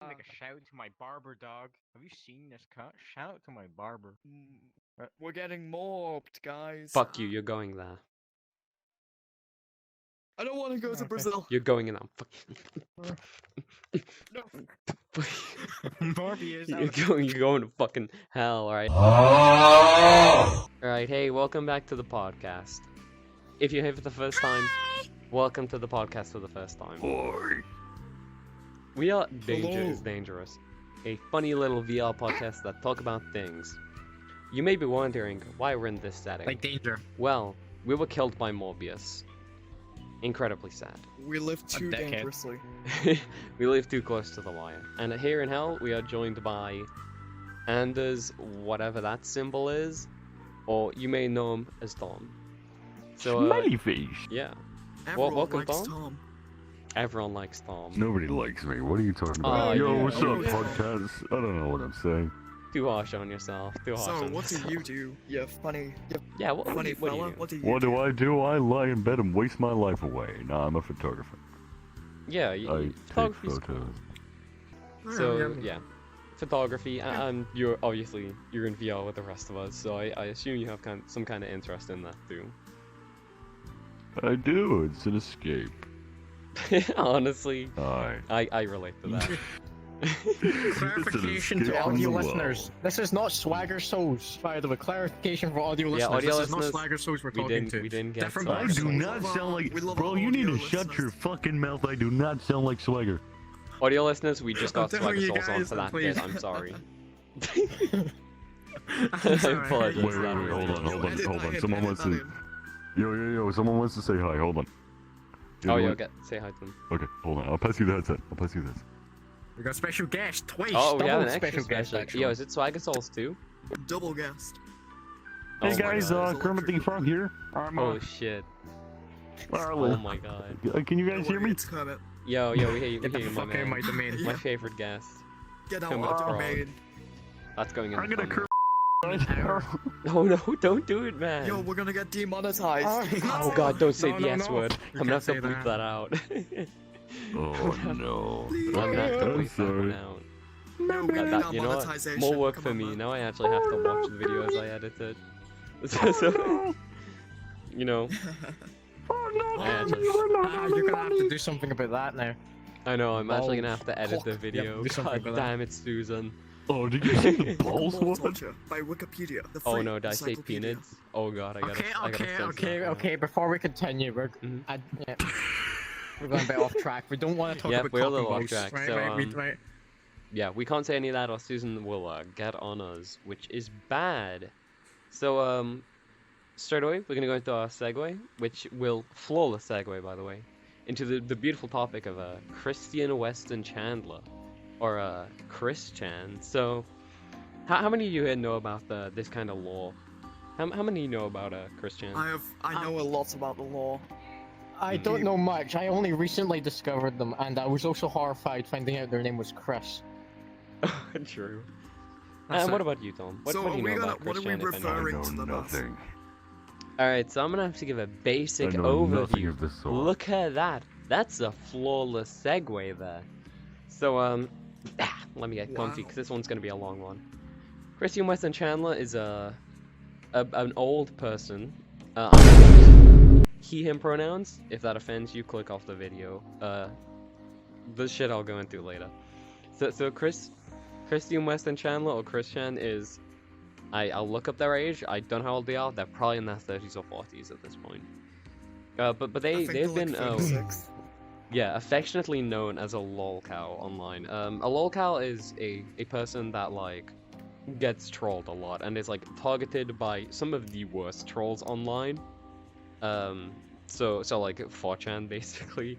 make a shout to my barber, dog. Have you seen this cut? Shout to my barber. We're getting mobbed, guys. Fuck you, you're going there. I don't want to go to Okay. Brazil. You're going in. I'm No. Barbie is you're out. going to fucking hell, alright? Alright, hey, welcome back to the podcast. If you're here for the first time, welcome to the podcast for the first time. We are Danger Hello. is Dangerous, a funny little VR podcast that talk about things. You may be wondering why we're in this setting. Like danger. Well, we were killed by Morbius. Incredibly sad. We live too dickhead. dangerously. We live too close to the wire. And here in hell, we are joined by Anders, whatever that symbol is, or you may know him as Tom. So, Smellyface. yeah, Everyone welcome, likes Tom. Tom. everyone likes Tom. Nobody likes me. What are you talking Oh, about? Yo, yeah. what's up, Oh, yeah. podcast? I don't know what I'm saying. Too harsh on yourself. Too harsh So, on what do yourself. you do? You funny, Yeah, what do funny you, what do fella. you do? What do you What do? do I do? I lie in bed and waste my life away. Nah, I'm a photographer. Yeah, I take photography's photos. cool. So, yeah. Photography, and you're obviously, you're in VR with the rest of us, so I assume you have some kind of interest in that too. I do. It's an escape. Honestly, Aye. I relate to that. Clarification escape to from audio the listeners. world. This is not Swagger Souls. By the way, clarification for audio listeners. audio this is not listeners, Swagger Souls we're we talking didn't- to. we didn't get Different Swagger I Swagger do Souls. not sound like. We love Bro, you need to audio shut listeners. your fucking mouth. I do not sound like Swagger. Audio listeners, we just I'm got telling Swagger you Souls on guys, for that please. bit, I'm sorry. I'm sorry. I apologize. Wait, hold on, Yo, edit hold that on. in, Someone edit wants that to. in. Yo, someone wants to say hi. Hold on. Oh, You know yeah, what? say hi to them. Okay, hold on. I'll pass you the headset. I'll pass you this. We got special guest twice. Oh, we have double an extra special guest special. actually. Yo, is it Swagger Souls too? Double guest. Oh Hey my guys, God. Kermit the Frog here. Oh shit. Marley. Oh my god. Can you guys hear me? It's Kermit. Yo, we hear you, Get the my fuck out of man. my domain. My favorite guest. Get out Kermit of the the Frog. main. That's going in I'm the gonna thumbnail. Oh, Oh no, don't do it, man. Yo, we're gonna get demonetized. Oh god, don't say No, the no, S no. word. You I'm gonna have to can't say bleep that out. Oh no. I'm gonna have to I'm bleep that one sorry. out. Yo, we need You know what? monetization. More work Come for on, me. man. Now I actually have to watch the video as I edit it. So, you know, I actually, You're gonna have to do something about that now. I know, I'm actually gonna Balls. have to edit the Fuck. video. Yep, do something God about that. damn it, Susan. Oh, did you see the balls Ball one? Torture by Wikipedia. The Oh free no, did I say encyclopedia. peanuts? Oh god, I gotta. Okay, I gotta censor that now. okay. Before we continue, Mhm. yeah, we're going a bit off track. We don't want to talk Yep, about we're a cock and little off balls, track, Right, so, right. Yeah, we can't say any of that, or Susan will get on us, which is bad. So straight away we're gonna go into our segue, which will flawless segue, by the way, into the beautiful topic of Christian Weston Chandler, or Chris Chan. So, how many of you here know about this kind of law? How many know about Chris Chan? I know a lot about the law. I don't know much. I only recently discovered them, and I was also horrified finding out their name was Chris. True. That's And what it. about you, Tom? What, So what do you are we know gonna- about what Chris are we Chan, if anything? I referring know to them as? nothing. Alright, so I'm gonna have to give a I basic know nothing overview. of this sort. Look at that. That's a flawless segue there. So, let me get comfy, Wow. because this one's gonna be a long one. Christian Weston Chandler is an old person. I'm gonna use he, him pronouns. If that offends you, click off the video. The shit I'll go into later. So Christian Weston Chandler, or Christian, is... I'll look up their age. I don't know how old they are. They're probably in their 30s or 40s at this point. But I think they've they're been like 36. yeah, affectionately known as a lolcow online. A lolcow is a person that like gets trolled a lot and is like targeted by some of the worst trolls online. So like 4chan basically.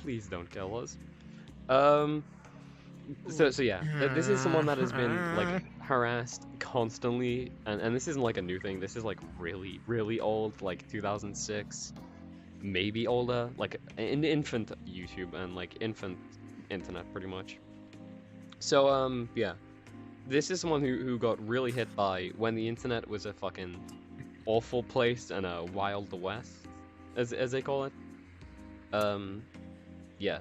Please don't kill us. So yeah, this is someone that has been like harassed constantly, and this isn't like a new thing. This is like really old, like 2006, maybe older, like in infant YouTube and like infant internet, pretty much. So yeah, this is someone who got really hit by when the internet was a fucking awful place and a wild west, as they call it. yeah,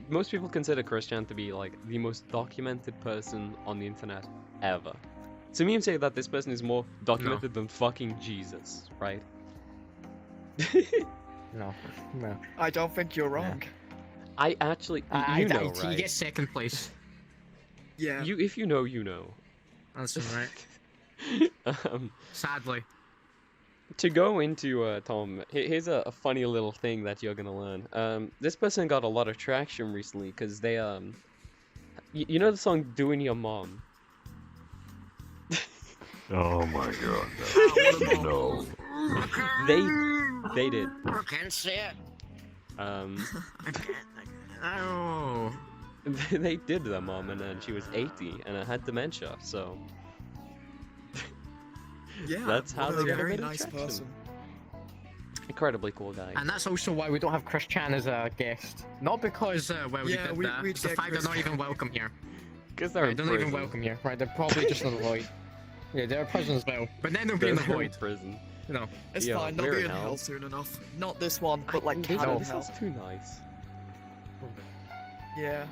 most people consider Chris Chan to be like the most documented person on the internet ever. Some memes say that this person is more documented than fucking Jesus, right? No, no. I don't think you're wrong. I actually, you know, He right? gets second place. Yeah. You, if you know, you know. That's right. Sadly. To go into Tom, here's a funny little thing that you're gonna learn. This person got a lot of traction recently because they you know the song "Doing Your Mom." Oh my god. No. They did. I can't see it. Oh. They did their mom, and then she was 80 and had dementia. So Yeah. That's how what they a got a very bit of nice traction. person. incredibly cool guy. And that's also why we don't have Chris Chan as a guest. Not because, well, Yeah, did we- that. we'd It's the get fact they're Chris not Chan. even welcome here. Because they're They in don't prison. even welcome here. Right, they're probably just in the void. Yeah, they're in prison as well. But then they'll be in the They're void. prison. You know. It's Yo, fine, they'll we're be in in hell. hell soon enough. Not this one, but like this, canon this hell. is too nice. Yeah.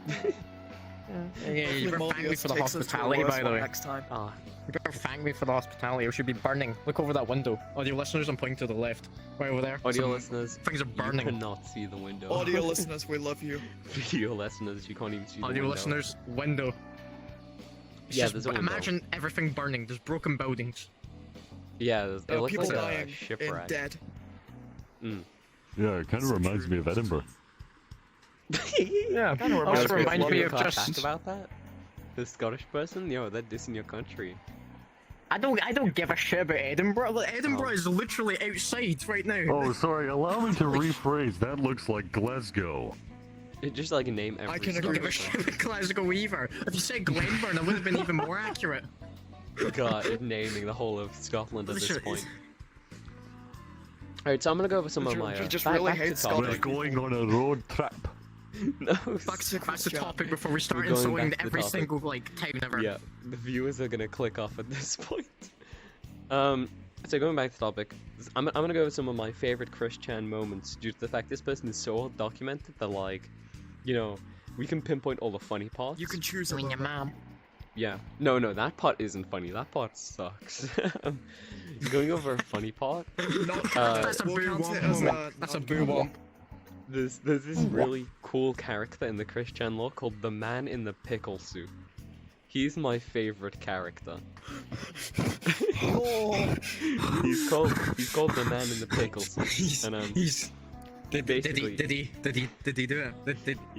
Yeah, you better thank me Morbius for the takes us to a hospitality, worse by the one way. Next time. Ah, You better thank me for the hospitality. We should be burning. Look over that window. Audio listeners, I'm pointing to the left. Right over there. audio Some listeners, things are you burning. cannot see the window. Audio listeners, we love you. Video listeners, you can't even see the Audio window. listeners, window. It's Yeah, just- there's a window. imagine everything burning. There's broken buildings. Yeah, it looks People like a dying and shipwreck. dead. Yeah, it kind of reminds me of Edinburgh. Yeah. Kinda Also reminds me of reminds me London. of Fact just. about that. The Scottish person, yo, they're dissing your country. I don't give a shit about Edinburgh. Look, Edinburgh Oh. is literally outside right now. Oh, sorry, allow me to rephrase. That looks like Glasgow. It just like name every. I can I don't agree give a with shit about Glasgow either. If you said Glenburn, it would have been even more accurate. God, naming the whole of Scotland at this Sure. point. Alright, so I'm gonna go over some of You my. just back- really back to hate topic. We're Scotland. going on a road trip. No, Back to That's the Chris Chan. topic before we start We're going insulting back to the every topic. single like town ever. yeah, the viewers are gonna click off at this point. So going back to the topic, I'm gonna go over some of my favorite Chris Chan moments due to the fact this person is so documented that like, you know, we can pinpoint all the funny parts. You can choose a I mean, your moment. mom. Yeah. No, that part isn't funny. That part sucks. Going over a funny part. Not That's a we'll boo count womp it as moment. That's a boo non-canon. womp. There's this really cool character in the Chris Chan lore called the Man in the Pickle Suit. He's my favorite character. Oh, He's called the Man in the Pickle Suit. And He's. Did he basically- do it? Did he did it.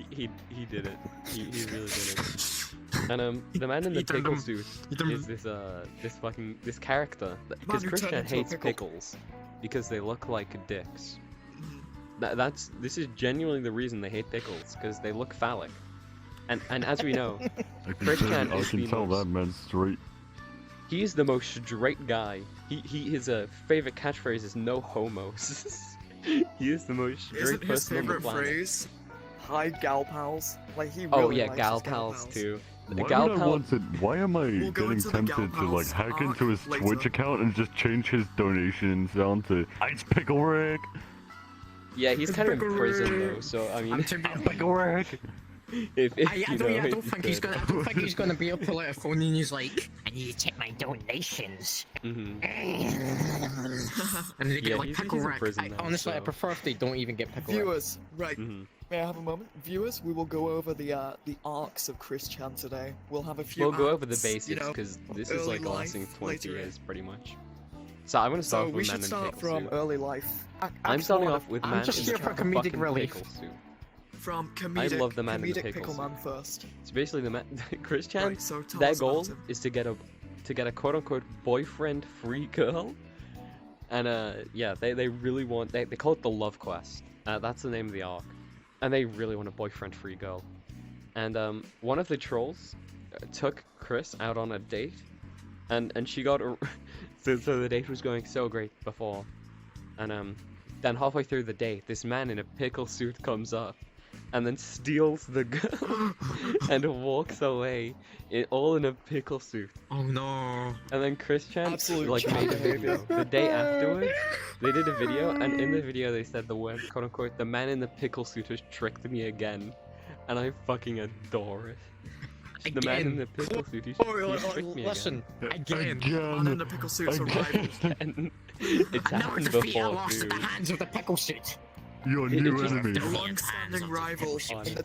He really did it. And the Man in the He turned Pickle him- Suit he turned is this character because who Chris turned Chan into a hates pickle. pickles because they look like dicks. Mhm. This is genuinely the reason they hate pickles because they look phallic. And as we know, I can, Chris tell- Chan I is can the tell most- that man's straight. he's the most straight guy. His favorite catchphrase is "no homos." He is the most straight Isn't his person on the favorite planet. phrase "Hi, gal pals"? Like he really Oh yeah, likes gal his pals too. The Why, gal would I pal. want to, why am I We'll go getting into the tempted to like Gal hack Pals into his arc Twitch later. account and just change his donations down to Ice Pickle Rick? Yeah, he's kind of in Pickle prison Rick. though. So I I'm mean, to be Pickle Rick! if I you don't, know, I don't think he's gonna. I don't think he's gonna be able to let a phone and he's like, I need to check my donations. Mhm. and they Yeah, get like he's pickle in rack. prison now, Honestly, I so- prefer if they don't even get pickle rack. Viewers, right? Mhm. May I have a moment? Viewers, we will go over the arcs of Chris Chan today. We'll have a few. We'll go over the acts, basics you know, because this is early like lasting life, 20 later in. years pretty much. So I'm gonna So start we with should Man in the start Pickle from Suit. early life. I'm starting off with I'm Man just in here the for comedic fucking relief. Pickle Suit. from comedic. love the Man in the comedic Pickle pickle Suit. man first. So basically, the man, Chris Chan, Right, so tell their us about goal him. is to get a quote-unquote boyfriend-free girl, and yeah, they really want they call it the love quest. That's the name of the arc, and they really want a boyfriend-free girl. And one of the trolls took Chris out on a date, and she got so the date was going so great before, and then halfway through the date, this man in a pickle suit comes up, and then steals the gun and walks away, all in a pickle suit. Oh no. And then Chris Chan Absolute like made a child video behavior. the day afterwards. They did a video, and in the video they said the word "quote unquote" the man in the pickle suit has tricked me again, and I fucking adore it. The man in the pickle suit, he's tricked me Listen, Again. Man in Again. the pickle suits are Again. rivals. again. It's Now happened defeat before, lost in the too. hands of the pickle suit. Your It new just- enemy. The long-standing rivals Fun. in the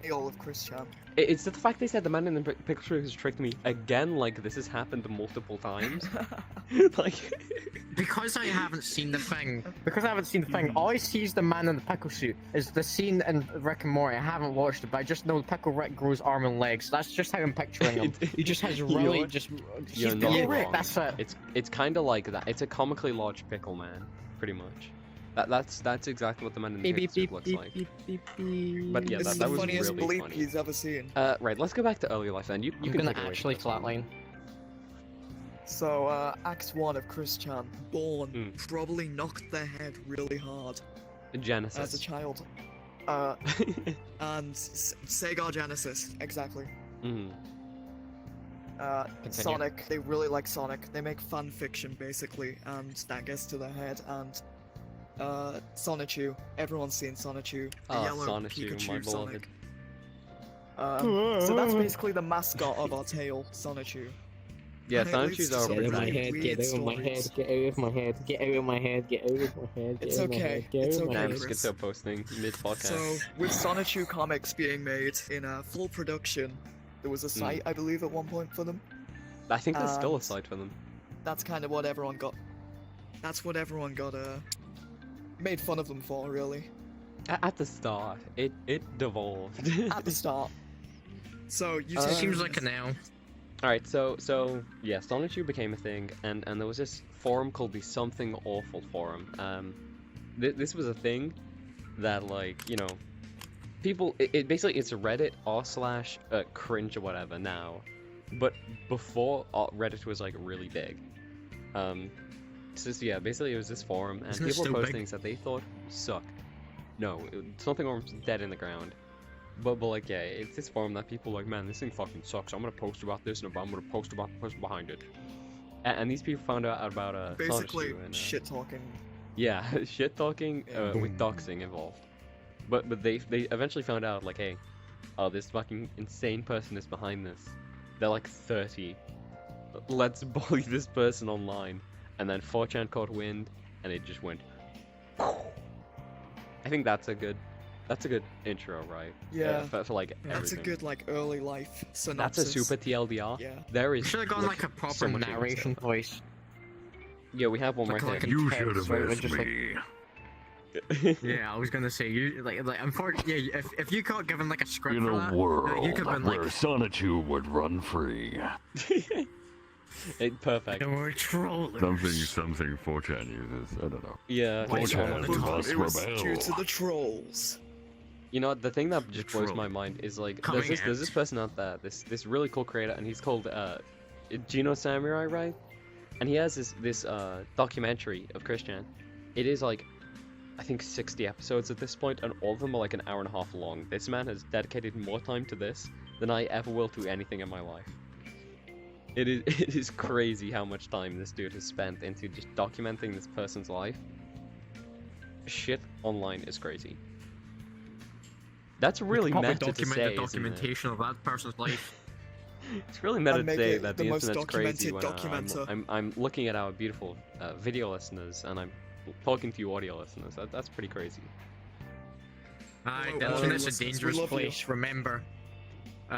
tale of Chris Chan. It's the fact they said the man in the pickle suit has tricked me again. Like this has happened multiple times. Like Because I haven't seen the thing. because I haven't seen the thing, all I see is the man in the pickle suit. Is the scene in Rick and Morty. I haven't watched it, but I just know Pickle Rick grows arm and legs. That's just how I'm picturing him. He just has really You're- just. you're He's not Pickle wrong. Rick. That's it. it's kind of like that. It's a comically large pickle man, pretty much. That's exactly what the man in the Beep, pickle beep, suit looks beep, like. beep, beep, beep. But yeah, It's that the was funniest really bleep funny. he's ever seen. Right, let's go back to early life then. You I'm can gonna take it away actually from this one. flatline. So, Act 1 of Chris Chan. Born. Mm. Probably knocked their head really hard as a Genesis. child. And Sega Genesis, exactly. Mhm. Sonic, they really like Sonic. They make fan fiction basically, and that gets to their head. And Sonichu, everyone's seen Sonichu, the Ah, yellow Sonichu, Pikachu my beloved. Sonic. So that's basically the mascot of our tale, Sonichu. Yeah, And it leads Sonichu's to are some pretty really bad. weird stories. get out of my head, get out of my head, get out of my head, It's okay, it's okay. Nah, I'm just Chris. gonna start posting mid-podcast. So, with Sonichu comics being made in full production, there was a site, I believe, at one point for them. I think there's still a and- site for them. That's kind of what everyone got. That's what everyone got made fun of them for, really, At the start, it devolved. at the start. So you Uh, take Seems like a now. Alright, so yeah, Sonichu became a thing, and there was this forum called the Something Awful Forum. This was a thing that, like, you know, people. It basically it's a Reddit r/ cringe or whatever now, but before Reddit was like really big. So yeah, basically it was this forum, and Isn't it people still post big? things that they thought sucked. No, Something Forum's dead in the ground. But like, yeah, it's this forum that people are like, man, this thing fucking sucks. I'm gonna post about this, and I'm gonna post about the person behind it. And these people found out about basically Sonichu and, shit talking. yeah, shit talking with doxing involved. But they eventually found out like, hey, oh, this fucking insane person is behind this. They're like 30. Let's bully this person online. And then 4chan caught wind, and it just went. I think that's a good intro, right? Yeah. For like That's a everything. good like early life That's synopsis. a super TLDR. Yeah. There is. Should have gone like a proper so much narration voice. Yeah, we have one Like- right like there. You Text, should have right, we're asked just like- me. Yeah, I was gonna say you like unfortunately, yeah, if you got given like a script In for a that, world you could have been where like, Sonichu would run free. Perfect. there were trolls. Something 4chan uses. I don't know. Yeah. Wait, it's hold one on. of them. Must It was rebel. due to the trolls. You know, the thing that just blows troll. my mind is like, Coming there's this person out there, this really cool creator, and he's called Gino Samurai, right? And he has this documentary of Chris Chan. It is like, I think 60 episodes at this point, and all of them are like an hour and a half long. This man has dedicated more time to this than I ever will to anything in my life. It is crazy how much time this dude has spent into just documenting this person's life. Shit online is crazy. That's really Probably meta to document say, the isn't it? documentation of that person's life. It's really meta to make say it that the the most internet's crazy documented when documenter. I'm looking at our beautiful video listeners and I'm talking to you audio listeners. That's pretty crazy. Aye, Hello, the audio internet's a listeners, we dangerous love you. place. Remember.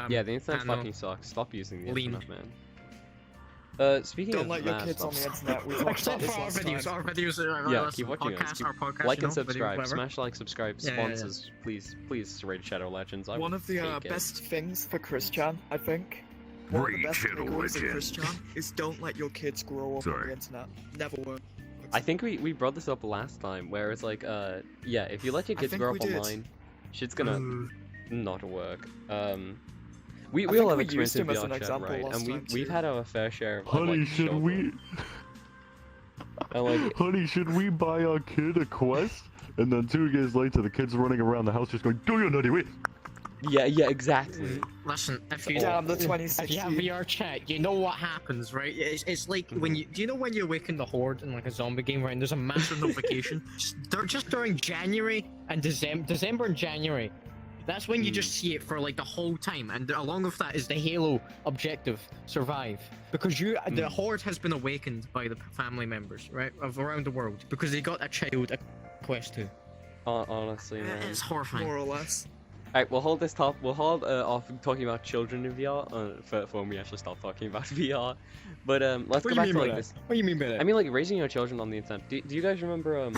Yeah, the internet I know. fucking sucks. Stop using the Lean. internet, man. Speaking Don't of let your that, kids on the stop- internet. We talked about Except this for our last videos, time. our videos Yeah, listen, keep watching us. podcasts, Keep- our podcast, like you know, and subscribe. whatever. Smash like, subscribe. Yeah, yeah, yeah. Sponsors, please raid Shadow Legends. I One would of the take it. best things for Chris Chan, I think. One of the Raid best Shadow takeaways of Chris Legends. Chan is don't let your kids grow up on Sorry. the internet. Never work. I think we brought this up last time, where it's like, yeah, if you let your I kids think grow we up did. online, shit's gonna not work. We I all think have we experience used in him as VR an chat, example right? last And time we've too. had our fair share of Honey, like, should show we? and, like, Honey, should we buy our kid a Quest and then 2 years later, the kid's running around the house just going, "Do you nutty wit?" Yeah, exactly. Listen, if you Damn, the if you have 2016. VR chat, you know what happens, right? It's like when you do you know when you awaken the horde in like a zombie game, right? And there's a massive notification. Just during January and December and January. That's when you just see it for like the whole time, and along with that is the Halo objective: survive. Because the horde has been awakened by the family members, right, of around the world, because they got a child a quest to. Honestly, man. It's horrifying. More or less. Alright, we'll hold this top. We'll hold off talking about children in VR for when we actually stop talking about VR. But let's go back to like this. What do you mean by that? I mean, like raising your children on the internet. Do you guys remember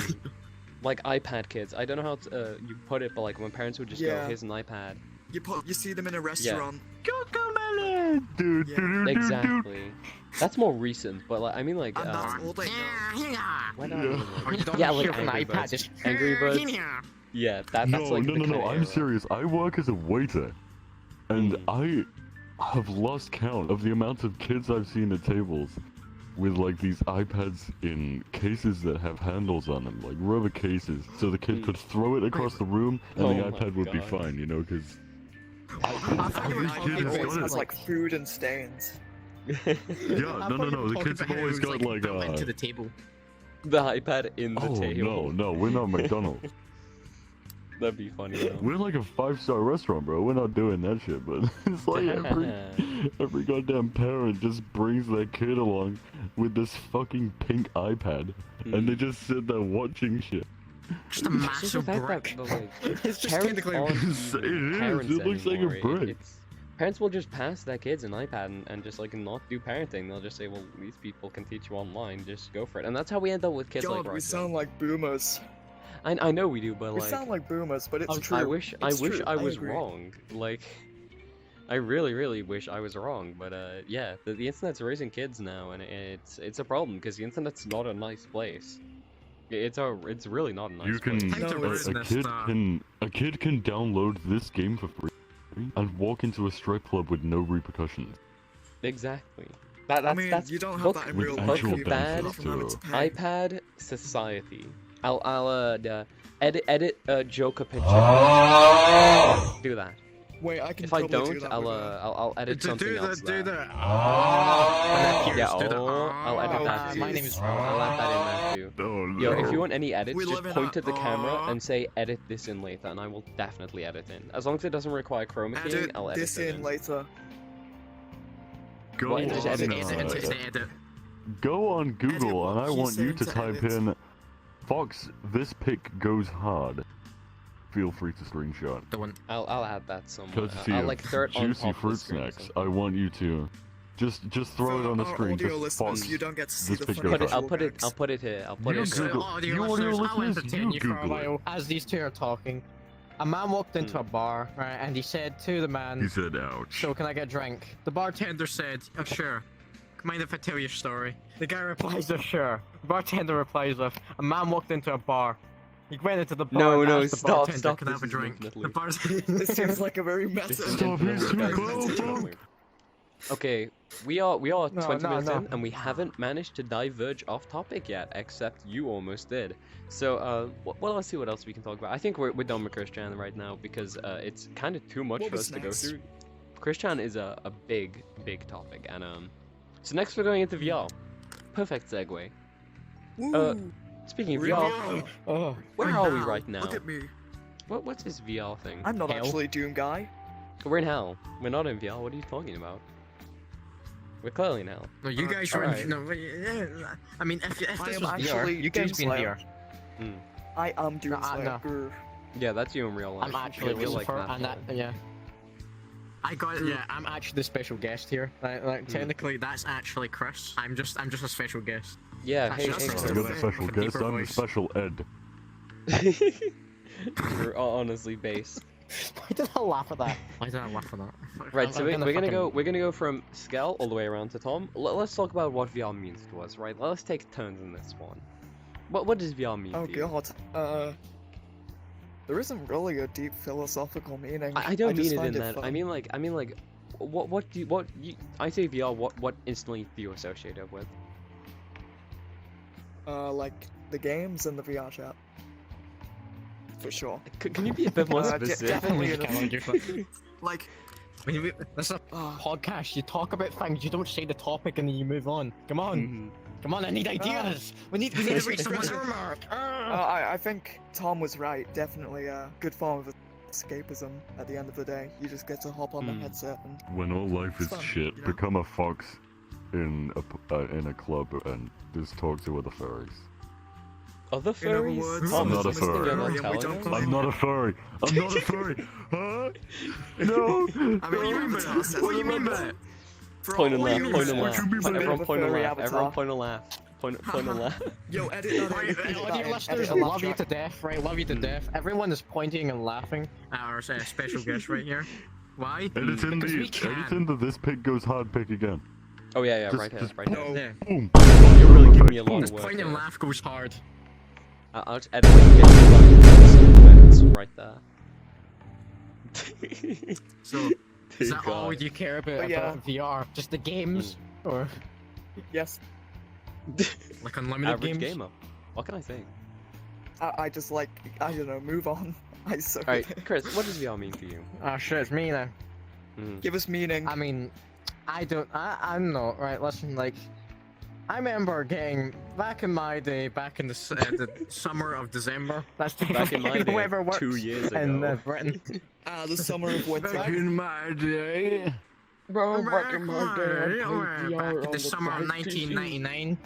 like iPad kids? I don't know how you put it, but like when parents would just go, Yeah. "Here's an iPad." You see them in a restaurant. Cocomelon! Dude, Yeah. dude, dude, dude. Exactly. That's more recent, but like I mean, like And that's all they know. why not? Yeah. Or you don't Yeah, hear like from an Angry iPad, Birds. just Angry Birds. Yeah, that's No, like no, the no, no, kinda I'm era. serious. I work as a waiter, and I have lost count of the amount of kids I've seen at tables with like these iPads in cases that have handles on them, like rubber cases, so the kid could throw it across the room and Oh the my iPad would be God. fine, you know, because Every every kid iPad has always got has it. like food and stains. Yeah, no, the kids have always got like went to the table. The iPad in the Oh table. no, we're not McDonald's. That'd be funny. Though. We're like a 5-star restaurant, bro. We're not doing that shit, but it's like every goddamn parent just brings their kid along with this fucking pink iPad, and they just sit there watching shit. Just a It's just the massive fact brick. that the, like, It's just parents technically aren't It is, even parents it looks like a anymore. brick. Parents will just pass their kids an iPad and just like not do parenting. They'll just say, "Well, these people can teach you online. Just go for it." And that's how we end up with kids God, like we Roger. sound like boomers. I know we do, but We like sound like boomers, but it's true. I wish It's true, I was agree. wrong. Like I really wish I was wrong. But yeah, the internet's raising kids now, and it's a problem because the internet's not a nice place. It's really not a nice You can place. Time to No, ruin a this, kid can download this game for free and walk into a strip club with no repercussions. Exactly. That's I mean, that's you don't have book, that in with real actual life. You bad don't have to pay. iPad society. I'll edit Joker picture. Do that. Wait, I can If I probably do don't, that with I'll edit something else. Do there. the. Yeah, I'll edit that too. My name is. I'll add that in there too. Oh no. Yo, if you want any edits, We just live in point a- at the camera and say edit this in later, and I will definitely edit in. As long as it doesn't require chroma keying, Edit I'll edit this it in later. Go What, on, just It's edit the edit. go on Google, what and I he want you said to to type edit. in Fox, this pic goes hard. Feel free to screenshot. The one. I'll add that somewhere. Courtesy I'll of like throw it on Juicy top of the Fruit screen or Snacks. something. I want you to just throw it on the For our screen. audio Just listeners, Fox. you don't get to see this the pic funny goes Put it, I'll visual put it. gags. I'll put it here. I'll put You it. Google- Here. Audio you audio listeners, I'll listeners, entertain you you for a Google it. while. As these two are talking, a man walked into a bar, right, and he said to the man, He said, ouch. "So can I get a drink?" The bartender said, "Oh sure. Mind if I tell your story?" The guy replies, "Oh sure." The bartender replies with, "A man walked into a bar. He went into the bar No, and no, asked the stop, bartender, stop, Can I have a this is drink?" definitely- The bartender. This seems like a very meta. This is Stop, definitely he's too guys, close, this is bro. definitely- Okay, we are 20 minutes no. in, and we haven't managed to diverge off topic yet, except you almost did. So, well, let's see what else we can talk about. I think we're done with Christian right now because it's kind of too much What for was us to go next? through. Christian is a big topic, and so next we're going into VR. Perfect segue. Woo! Speaking of We're in VR, VR. Oh, where I'm are we down. right now? Look at me. What's this VR thing? I'm not Hell. actually Doom guy. We're in hell. We're not in VR. What are you talking about? We're clearly in hell. no, you guys were. alright. No, yeah, I mean, if I this am was VR, actually you guys be in Doomslayer. VR. I am Doom No, Slayer. no. Grr. Yeah, that's you in real life. I'm actually You're like Lucifer, that and that, boy. yeah. I got it. Yeah, I'm actually the special guest here. Like technically, that's actually Chris. I'm just a special guest. Yeah, hey, That's hey, just I Chris. got the special With a guest. deeper I'm the voice. special Ed. You're honestly base. Why did I laugh at that? Why did I laugh at that? Right, so I'm we're gonna fucking- go from Skel all the way around to Tom. Let's talk about what VR means to us, right? Let's take turns in this one. What does VR mean Oh to you? god. There isn't really a deep philosophical meaning. I don't just mean it find in that. fun. I mean like what do you I say VR. What instantly do you associate it with? Like the games and the VR chat. for sure. Can you be a bit more specific? Definitely Definitely. Like, This is a ah, podcast. You talk about things. You don't say the topic and then you move on. Come on. Mhm. Come on. I need ideas. We need to reach the 1 hour mark. I think Tom was right. Definitely a good form of escapism at the end of the day. You just get to hop on the headset and When all life is It's fun, shit, you know? become a fox in a club and just talk to other furries. Other In other furries? words, Tom, I'm not a is this the thing you're furry. not Yeah, we telling don't us? play- I'm not a furry. I'm not a furry. Huh? No. I mean, your avatar says What do you mean by otherwise. that? For Point and all laugh, you point and know, laugh. you mean by Everyone that? point and Furry laugh. Everyone avatar. point and laugh. Point and laugh. Yo, edit that. Right, edit all that you in, listeners, edit a laugh love you track. to death, right? Love you to death. Everyone is pointing and laughing at our special guest right here. Why? Edit in Because we the edit can. into this pig goes hard pick again. Oh yeah, Just- right here, just right here. No. Yeah. Boom. You're really giving me a lot This of work. point and here. laugh goes hard. I'll just edit like 50 minutes right there. So, is that all God. you care about Yeah. VR? Just the games? Or Yes, like unlimited Average games? gamer. What can I say? I just like, I don't know, move on. I suck Alright, at it. Chris, what does VR mean for you? Oh shit, it's me now. Give us meaning. I mean, I'm not, right, listen, like, I remember getting, back in my day, back in the summer of December, that's Back in my day, whoever works 2 years in ago. Britain. The summer of winter. in my day. Bro, Back in the summer of 1999,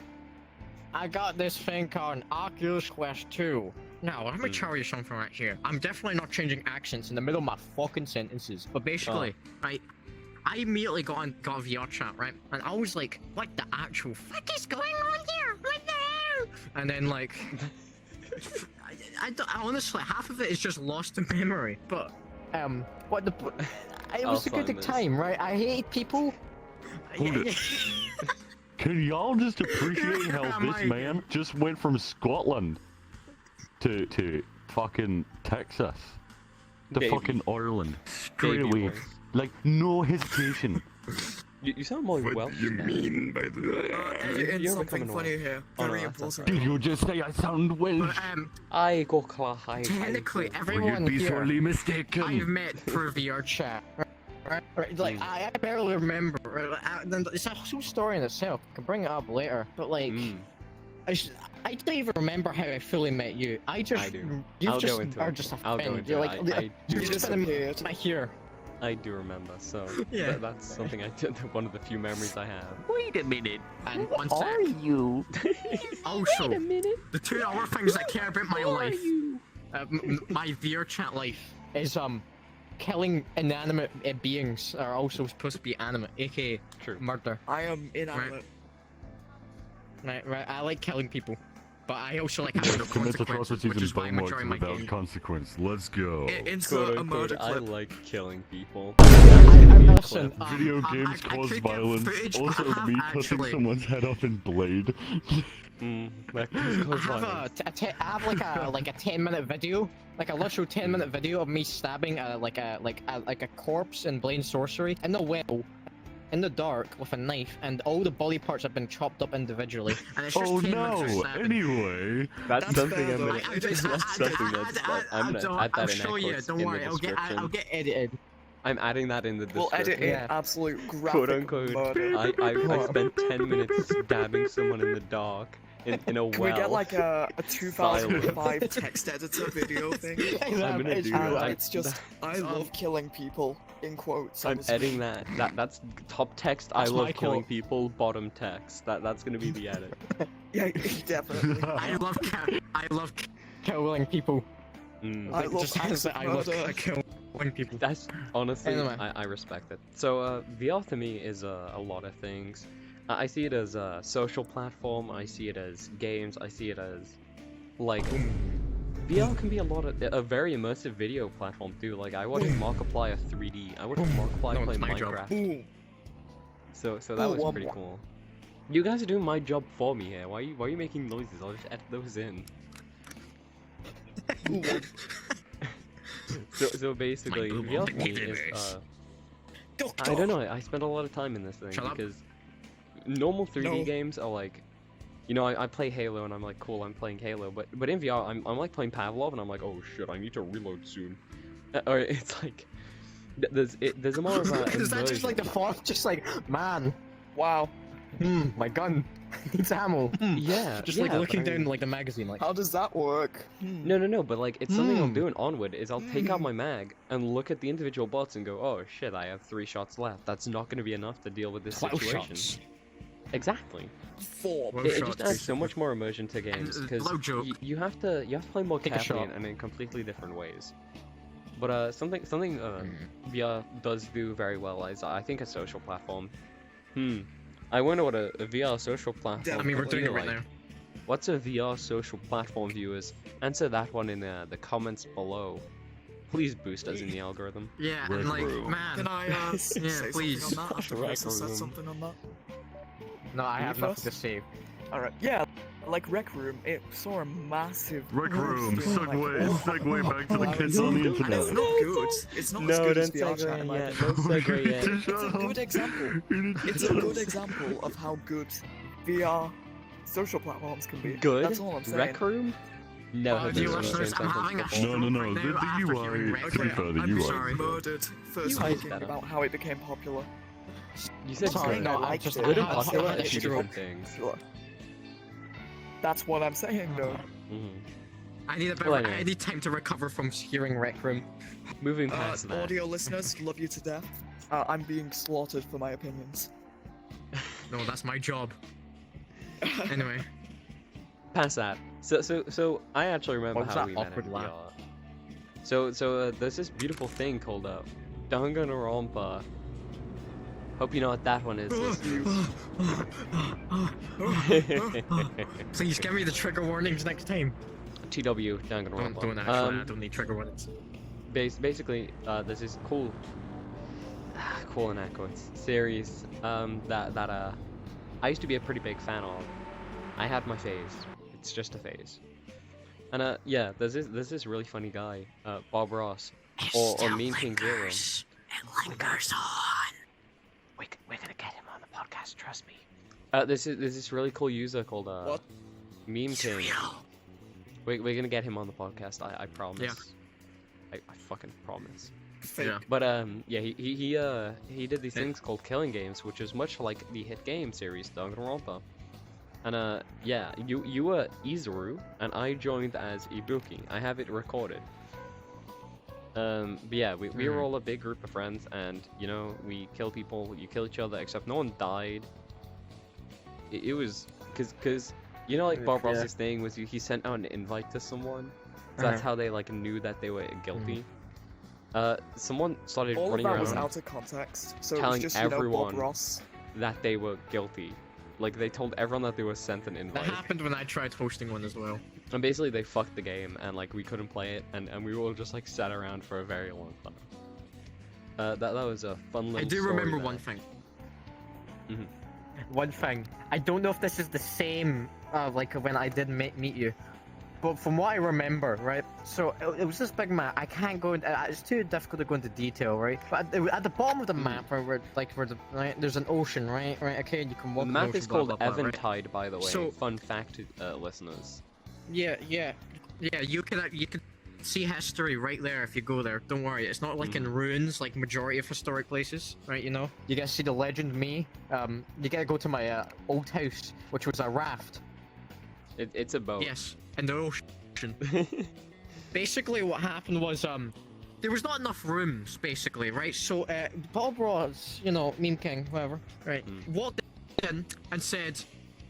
I got this thing called an Oculus Quest 2. Now, let me tell you something right here. I'm definitely not changing accents in the middle of my fucking sentences. But basically, right, I immediately got a VR chat, right? And I was like, what the actual fuck is going on here? What the hell? And then, like, I honestly, half of it is just lost in memory. But, what the... It was a good Alzheimer's. time, right? I hate people. Hold it. Can y'all just appreciate how this Mike. man just went from Scotland to fucking Texas to Baby. fucking Ireland straight Baby away, voice. like no hesitation. You sound more Welsh. mean by that? Edit in You're something becoming funny here. Oh, Very no, that's important. Did you just say I sound Welsh? But, I go high. technically, You'd everyone be here sorely I've mistaken. met through VR chat. Right, like, I barely remember. It's a whole story in itself. I can bring it up later. But, like, I don't even remember how I fully met you. I do. You I'll just go into are it. just a I'll go friend. into You're it. like, I you're do just remember. in here. I do remember, so Yeah. that's something I did. One of the few memories I have. Wait a minute. And one Who sec. are you? Also, minute. the two other things I care about my life, my VR chat life, is killing inanimate beings are also supposed to be animate, aka True. murder. I am inanimate. Right. I like killing people, but I also like having no Commit consequences, atrocities which and is why I'm bone enjoying my without game. consequence. Let's go. Insert Quote a unquote, murder I clip. like killing people. Listen, Video I games could cause get violence. footage, Also, but I have me cutting actually- someone's head off in Blade. That I cause have violence. I have like a 10-minute video, like a literal 10-minute video of me stabbing like a corpse in Blaine Sorcery in the well, in the dark with a knife, and all the body parts have been chopped up individually. And it's just Oh 10 minutes of no! stabbing. Anyway, That's That's something fair, I'm though. gonna. That's something that's. I'm gonna add I'll that in show you. quotes Don't in worry. the I'll description. get edited. I'm adding that in the We'll description. edit in Yeah. absolute graphic Quote unquote. murder. I spent 10 minutes stabbing someone in the dark in a well. Can we get like a 2005 Silent. text editor video thing? I'm gonna do And that. it's just, I love killing people, in quotes. on I'm the screen. editing that. That's top text. That's I my love killing quote. people. Bottom text. That's gonna be the edit. Yeah, definitely. I love killing people. I It love just has that I love murder. killing people. That's honestly, Anyway. I respect it. So VR to me is a lot of things. I see it as a social platform. I see it as games. I see it as like VR can be a very immersive video platform too. Like I watched Markiplier 3D. I watched Markiplier No, play it's my job. Minecraft. Boom. So that was Ooh, pretty womp. cool. You guys are doing my job for me here. Why are you making noises? I'll just edit those in. So basically, My boob VR on to the me is universe. I don't know. I spent a lot of time in this thing Shut up. because normal 3D No. games are like You know, I play Halo and I'm like, cool, I'm playing Halo, but in VR, I'm like playing Pavlov and I'm like, oh shit, I need to reload soon. Or it's like, there's a more of a Is that just like the immersion. fourth? Just like, man, Wow. my gun needs ammo. Yeah, Just yeah, like but looking I mean- down like the magazine, like. How does that work? No, but like, it's something I'm Hmm. doing onward, is I'll take out my mag and look at the individual bots and go, oh shit, I have 3 shots left. That's not gonna be enough to deal with this 12 situation. shots. Exactly. 4. Well, It just shots. adds so much more immersion to games, because low joke. you have to play more Take a carefully shot. and in completely different ways. But something VR does do very well is I think a social platform. I wonder what a VR social platform. I mean, we're would doing be it right like. now. What's a VR social platform, viewers? Answer that one in the comments below. Please boost us in the algorithm. Yeah, Red and like, Room. man. Can I say please. something on that? After Rec Chris has said Room. something on that? No, I You have nothing to first? say. Alright, yeah, like Rec Room, it saw a massive Rec growth Room, in, like, segue, all- segue back to the Oh, kids no, on the no, and internet. it's not good. It's not as good as VR chat in my opinion. Don't segue yet. It's a good example. It's a good example of how good VR social platforms can be. Good. That's all I'm saying. Rec Room? Never heard Dear this in the listeners, same I'm having sentence a before. No, stroke right the now after UI, hearing Rec to be Room. fair, the I'm UI. sorry. murdered first UI is talking better. about how it became popular. You said Sorry, good. no, I I liked just it. Good and I- I- popular I- are I- two I- different things. Popular. That's what I'm saying though. Mhm. I need a bit. Well, I anyway. need time to recover from hearing Rec Room. Moving past that. Audio listeners, love you to death. I'm being slaughtered for my opinions. No, that's my job. Anyway, Past that. So I actually remember What was how that we met awkward in laugh? VR. So there's this beautiful thing called Danganronpa. Hope you know what that one is. please give me the trigger warnings next time. TW Danganronpa. Don't actually. I don't need trigger warnings. Basically, there's this cool in air quotes series that I used to be a pretty big fan of. I had my phase. It's just a phase. And yeah, there's this really funny guy, Bob Ross, or Meme King Zero. It lingers on. We're gonna get him on the podcast, trust me. There's this really cool user called What? Meme It's King. real. We're gonna get him on the podcast. I promise. Yeah. I fucking promise. Fake. Yeah. But yeah, he did these things called killing games, which is much like the hit game series Danganronpa. And yeah, you were Izuru, and I joined as Ibuki. I have it recorded. But yeah, we were all a big group of friends, and you know, we kill people, you kill each other, except no one died. It was cause you know, like Bob Yeah. Ross's thing was he sent out an invite to someone, so that's Uh-huh. how they like knew that they were guilty. Someone started All of running that was around out of context, so it telling was just, you know, everyone Bob Ross. that they were guilty. Like they told everyone that they were sent an That invite. happened when I tried hosting one as well. And basically they fucked the game and like we couldn't play it and we all just like sat around for a very long time. That was a fun little I do story remember there. one thing. Mhm. One thing. I don't know if this is the same, like when I did meet you, but from what I remember, right? So it was this big map. I can't go. It's too difficult to go into detail, right? But at the bottom of the map, where right, there's an ocean, right? Right. Okay, and you can walk. The in map ocean, is blah, called blah, blah, right? Eventide, by the way. So- Fun fact to listeners. Yeah. You can see history right there if you go there. Don't worry, it's not like in ruins like majority of historic places, right? You know. You get to see the legend me. You get to go to my old house, which was a raft. It's a boat. Yes, in the ocean. Basically, what happened was there was not enough rooms, basically, right? So Bob Ross, you know, Meme King, whatever, right, walked in and said,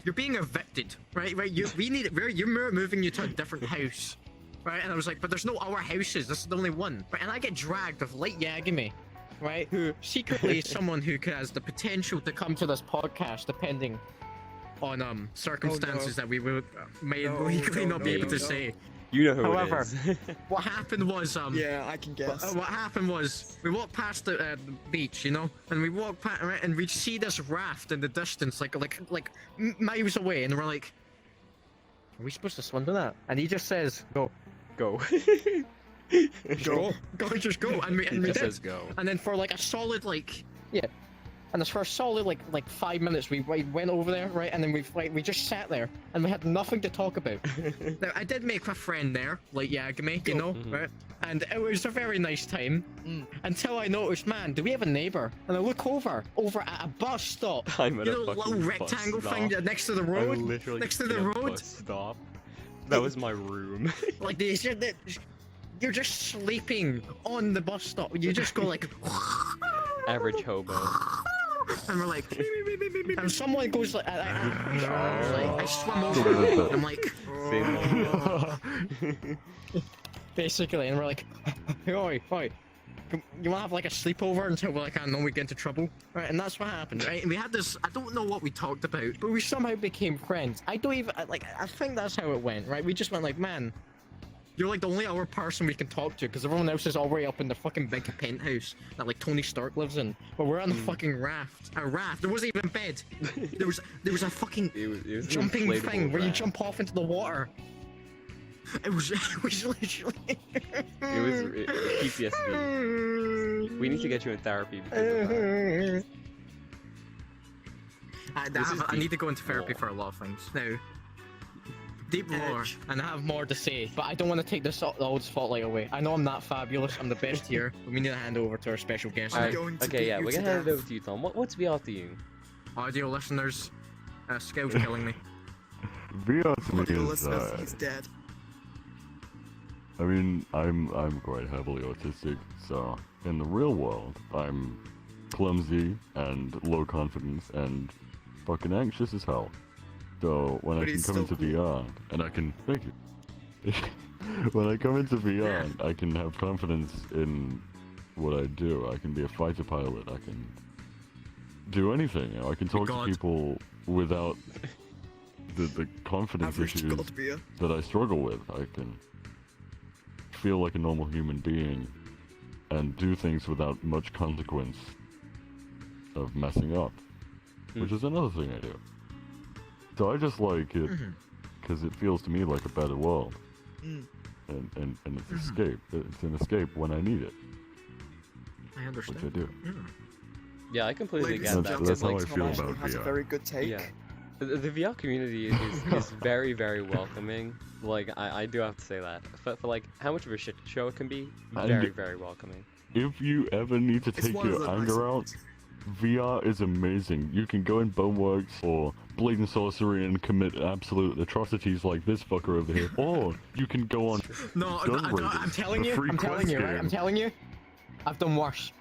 "You're being evicted, right? You're moving you to a different house." Right, and I was like, but there's no our houses, this is the only one. Right, and I get dragged with Light Yagami, right, who secretly is someone who has the potential to come to this podcast depending on circumstances that we may legally not be able to say. You know who However, it is. What happened was Yeah, I can guess. what happened was we walked past the beach, you know, and we walked past, right, and we see this raft in the distance, like miles away, and we're like, "Are we supposed to swim to that?" And he just says, "Go, Go. just go, just go," and we He did. just says go. And then for like a solid And it's for a solid like 5 minutes. We went over there, right, and then we just sat there and we had nothing to talk about. Now I did make a friend there, like Yagami, you know, right? And it was a very nice time until I noticed, man, do we have a neighbor? And I look over at a bus stop. I'm at You a know, the fucking little bus rectangle stop. thing next to the I'm road. literally Next to in the a road. bus stop. That was my room. Like you're just sleeping on the bus stop. You just go like, Average hobo. and we're like, and someone goes like, I swim over. I'm like, basically, and we're like, oi, you wanna have like a sleepover until we like, I know we get into trouble, right? And that's what happened, right? And we had this, I don't know what we talked about, but we somehow became friends. I don't even I think that's how it went, right? We just went like, man, you're like the only other person we can talk to because everyone else is already up in the fucking big penthouse that like Tony Stark lives in. But we're on the fucking raft. A raft. There wasn't even a bed. There was a fucking It was an jumping inflatable thing where you raft. jump off into the water. It was literally. It was PTSD. We need to get you in therapy because of that. I need to go into therapy for a lot of things now. Deep lore, and I have more to say, but I don't want to take the old spotlight away. I know I'm not fabulous, I'm the best here, but we need to hand over to our special guest. I'm Alright, going to okay, beat yeah, you we're to gonna hand it death. over to you, Tom. What's VR to you? Audio listeners, Skill's killing me. VR to me Audio is, listeners, he's dead. I mean, I'm quite heavily autistic, so in the real world, I'm clumsy and low confidence and fucking anxious as hell. So when But I can he's come into still VR, and I can thank you. When I come into VR, I can have confidence in what I do. I can be a fighter pilot. I can do anything. You know, I can talk to God. people without the confidence Average issues God beer. that I struggle with. I can feel like a normal human being and do things without much consequence of messing up, which is another thing I do. So I just like it because it feels to me like a better world, and it's escape. It's an escape when I need it, I which understand. I do. Yeah, I completely Ladies get and that. That's how I Like, Tom feel actually about has a VR. very good take. Yeah. The VR community is very, very welcoming. Like, I do have to say that. For like, how much of a shit show it can be, And- very, very welcoming. If you ever need to It's take one of your the anger nicer out, ones. VR is amazing. You can go in Boneworks or Blade and Sorcery and commit absolute atrocities like this fucker over here, or you can go on No, Gun I'm Raiders, telling the you, free I'm telling quest you, right? game. I'm telling you, I've done worse.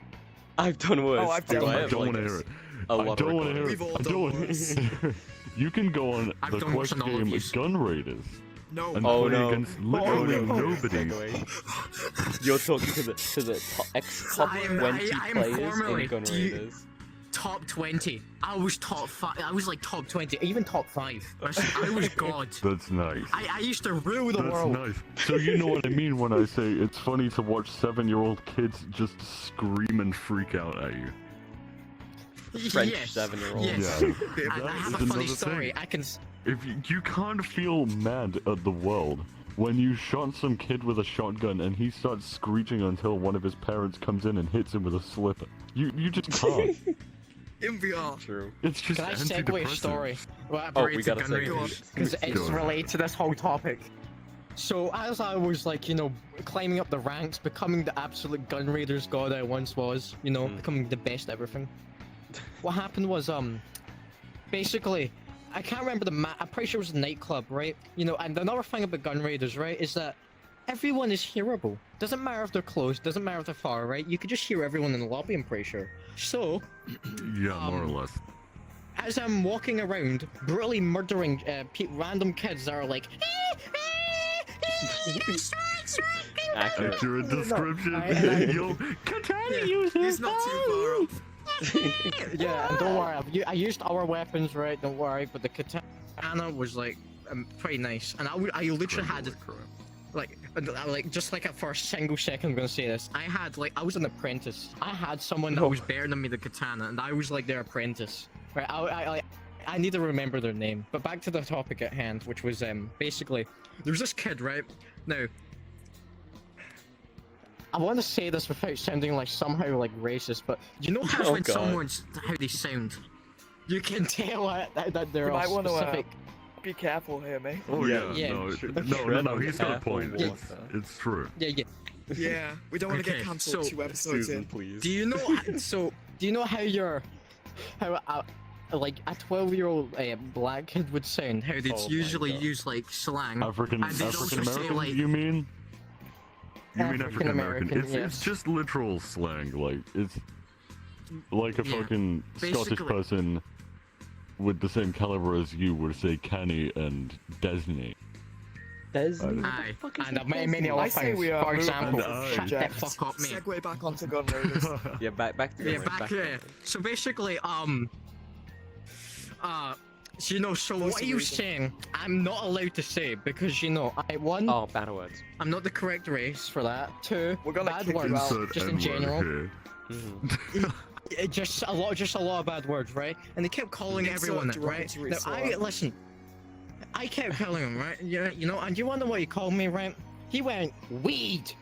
I've done worse. Oh, I've Do done I worse. have, don't like, want to hear it. a I lot of don't want to hear recordings? it. We've all I done don't want worse. You can go on I've the done worse quest than all of game yous. Gun Raiders No. and Oh, play no. against literally no. nobody. You're talking to the top I 20 am players formerly- in Gun do you- Raiders. Top 20. I was top 5. I was like top 20, even top 5. I was god. That's nice. I used to rule the That's world. nice. So you know what I mean when I say it's funny to watch 7-year-old kids just scream and freak out at you. French Yes. 7-year-olds. Yes. Yeah. I That have is a funny another story. thing. I can. If you can't feel mad at the world when you shot some kid with a shotgun and he starts screeching until one of his parents comes in and hits him with a slipper. You just can't. In VR. True. It's just Can I segue a antidepressant. story? Well, Oh, we gotta gun segue. raiders, because it's Go. related to this whole topic. So as I was like, you know, climbing up the ranks, becoming the absolute gun raiders god I once was, you know, becoming the best at everything. What happened was, basically, I can't remember I'm pretty sure it was a nightclub, right? You know, and another thing about gun raiders, right, is that everyone is hearable. Doesn't matter if they're close, doesn't matter if they're far, right? You could just hear everyone in the lobby, I'm pretty sure. So, Yeah, more or less. as I'm walking around, brutally murdering random kids that are like, Accurate. Accurate description. I- Yo, katana Yeah, user. he's not too far off. yeah, and don't worry, I used our weapons, right? Don't worry, but the katana was like pretty nice, and I literally had like just like for a single second, I'm gonna say this. I was an apprentice. I had someone that No. was better than me, the katana, and I was like their apprentice. Right? I need to remember their name. But back to the topic at hand, which was basically there's this kid, right? Now I want to say this without sounding like somehow like racist, but you know how Oh, when God. someone's how they sound, you can tell that they're You might all want to specific. be careful here, mate. Oh Yeah, yeah, yeah. no, he's got a point. Yeah. It's true. Yeah, yeah. Yeah, we don't want to Okay, get cancelled so- 2 episodes Susan, in. please. Do you know? Do you know how like a 12-year-old black kid would sound? How they'd Oh my usually God. use like slang. African And they also say, American, like- you mean? You mean African American? African-American, It's yes. just literal slang. Like it's like a Yeah. fucking Scottish Basically- person with the same caliber as you would say canny and Disney. Desmond? Aye, What the fuck is and a many Desmond? other I say things. we are For moving example, on. shut the Subject. fuck up, mate. Segue back onto Gun Raiders. Yeah, back to Yeah, the back there. So basically, so, you know, so Voice what of are you reason. saying? I'm not allowed to say because you know, Oh, battle words. I'm not the correct race for that. 2, We're gonna bad kick you words, out. Insert just in N-word general. here. Mhm. Just a lot of bad words, right? And they kept calling Insert everyone it, right? derogatory Now, slur. listen. I kept calling him, right? Yeah, you know, and you wonder what he called me, right? He went weed.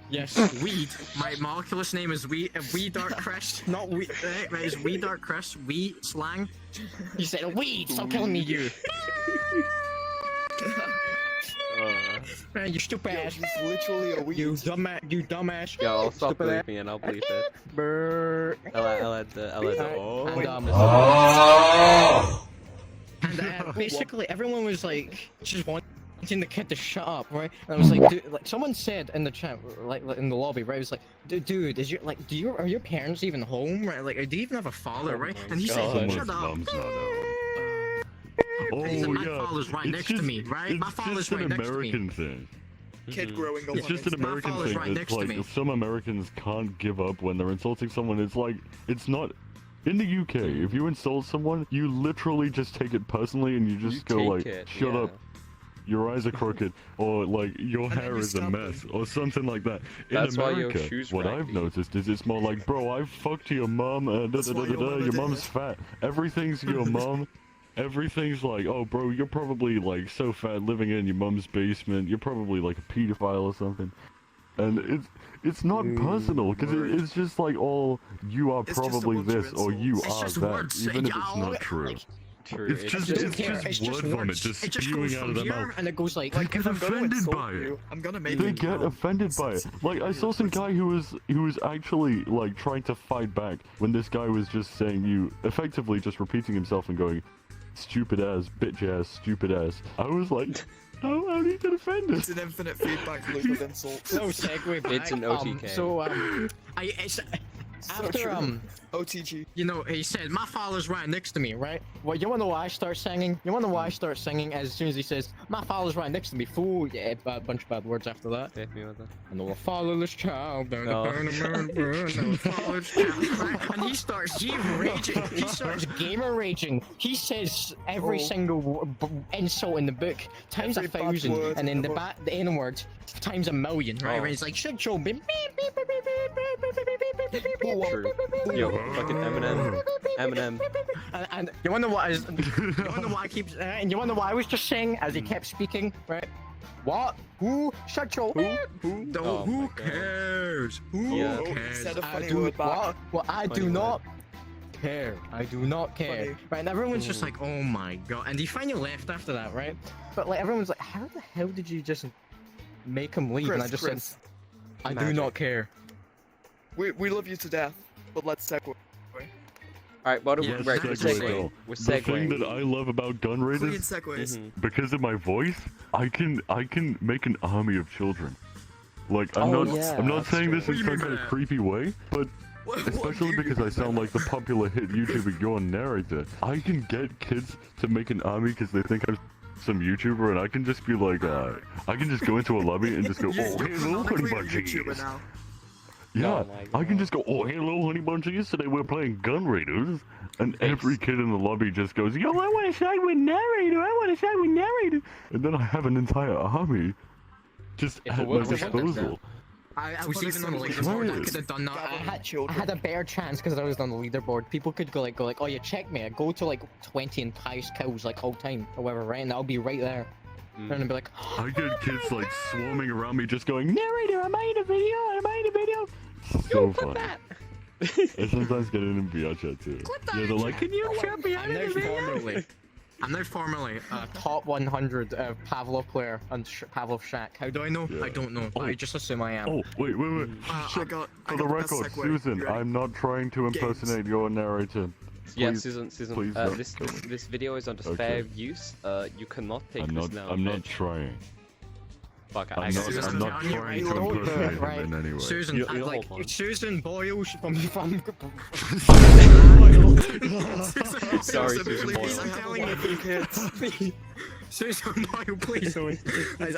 Yes, weed. My Oculus name is Wee Dark Chris, not Wee. Right, it's Wee Dark Chris. Wee slang. He said, "Weed, stop calling me you." Man, you stupid Yo, ass. he's literally a weed. You dumbass. Yo, I'll stop Stupid ass. bleeping and I'll bleep it. Brr. I'll add the oh. And basically, everyone was like, just wanting the kid to shut up, right? And I was like, dude, like someone said in the chat, like in the lobby, right? It was like, dude, is your like, are your parents even home, right? Like, do you even have a father, Oh right? my And he said, God. shut Someone's up. mom's not out. Oh He said, my yeah, father's right it's next just, to me, right? My It's father's just right an next to me. American thing. Kid Mhm. growing up. It's on just an Instagram. American father's thing. right It's next to like me. if some Americans can't give up when they're insulting someone. It's like it's not. In the UK, if you insult someone, you literally just take it personally and you just go take like, it, "Shut yeah. up, your eyes are crooked," or like, "Your And then hair you is a stab mess," them. or something like that. In That's why your America, shoes what I've raggedy. noticed is it's more like, "Bro, I fucked your mum. That's why your mama Your did mum's it." fat. Everything's your mum." Everything's like, "Oh, bro, you're probably like so fat living in your mum's basement. You're probably like a pedophile or something." And it's not personal because it's just like, "Oh, you are It's just a probably bunch of this or you It's are just that," words. even if Yeah, it's I'll- not true. like, True. It's just don't it's care, just it's word just vomit, words. just It just spewing goes out from of their here, mouth. and it goes like, They Like, get if I'm gonna offended insult by it. you, I'm gonna make They you get mad. offended by it. Like I saw some guy who was actually like trying to fight back when this guy was just saying you effectively just repeating himself and going, "Stupid ass, bitch ass, stupid ass." I was like, how do you get offended? It's an infinite feedback loop of insults. no segue back. It's an OTK. It's So after true. OTG. you know, he said, "My father's right next to me," right? Well, you wanna know why I start singing? You wanna know why I start singing as soon as he says, "My father's right next to me," fool. Yeah, a bunch of bad words after that. Hit me with that. I know a fatherless child, down the Oh. burn, no fatherless child, right? And he starts gamer raging. He starts gamer raging. He says every Oh. single insult in the book times Every a bad 1,000, word and in then the book. the N word times a million, right? Oh. Where he's like, "Shut your beep, beep, beep, beep, beep, beep, beep, beep, beep, beep, beep, beep, beep, beep, True. beep, Yo, beep, fucking Eminem. Eminem. and you wonder what is? You wonder why I keep? And you wonder why I was just saying as he kept speaking, right? What? Who? Shut your. Who? No, Oh who my God. cares? Who Yeah. cares? Said a I funny do word back. what? Well, I Funny do word. not care. I do not care. Funny. Right? And everyone's just Mm. like, "Oh my god!" And he finally left after that, right? But like, everyone's like, "How the hell did you just make him leave?" and I just Chris, said, "I do Magic. not care." we love you to death, but let's segue. Alright, what are we? Yeah, Right, we're let's segue, segueing. though. We're The thing segueing. that I love about gun Clean raiders, segues. Mhm. because of my voice, I can make an army of children. Like I'm Oh, not yeah, I'm not that's saying true. this What in do you some mean kind by of that? creepy way, but What especially do you because mean I sound by like the popular hit YouTuber Your Narrator. I can get kids to make an army because they think I'm some YouTuber, and I can just be like, I can just go into a lobby and just go, that? "Oh, hello, honey Canonically a YouTuber bunchies." now. Yeah, Oh my I can God. just go, "Oh, hello, honey bunchies. Today we're playing Gun Raiders," and every kid in the lobby just goes, "Yo, I want to side with narrator. I want to side with narrator," and then I have an entire army just If it at my works, it works, disposal. I was But even on the it's leaderboard. I right. could have done that. Government I had a better chance because I was on the leaderboard. People could go like, "Oh, you check me. I go to like 20 and highest kills like all time, or whatever, right?" And I'll be right there. Mm. And I'll be like, I get kids like swarming around me, just going, "Narrator, am I in a video? Am I in a so funny. I sometimes get it in VR chat too. Yeah, they're like, can you share me out of the video? I'm now formally a top 100 Pavlov player on Pavlov Shack. How do I know? Yeah. I don't know. But I just assume I am. Oh, wait. I Shut- got For the the best record, segue. Susan, You ready? I'm not trying to impersonate your narrator. Yeah, Please- Susan, please don't this, kill this me. this video is under Okay. fair use. You cannot take I'm this not. down. I'm not bitch. trying. Fuck, I'm not. Susan, I'm not on your trying to right. impersonate him Right. in any way. Susan, You- I'd you like hold on. Susan Boyle from Sorry, Susan, Susan please, Boyle. I have telling a you. wife and kids. Susan Boyle, please don't.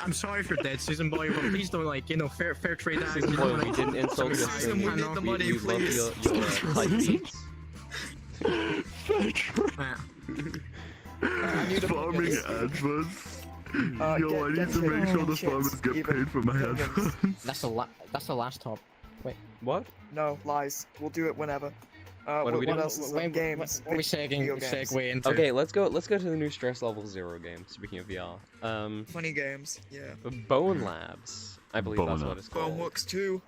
I'm sorry for dead Susan Boyle, but please don't fair trade. Susan Boyle, we didn't insult your Susan, we stream. need the money, we love please. your hype beats. I need a Farming focus. adverts. Uh, Yo, get- I need get to make sure the chance, farmers get even paid for my millions. adverts. That's the last top. What? No, lies. We'll do it whenever. What are we doing? else is there? Games. What are we Video games. segue into? Okay, let's go to the new Stress Level 0 game. Speaking of VR, Funny games. Yeah. Bone Labs. I believe that's Bone what it's called. Boneworks 2.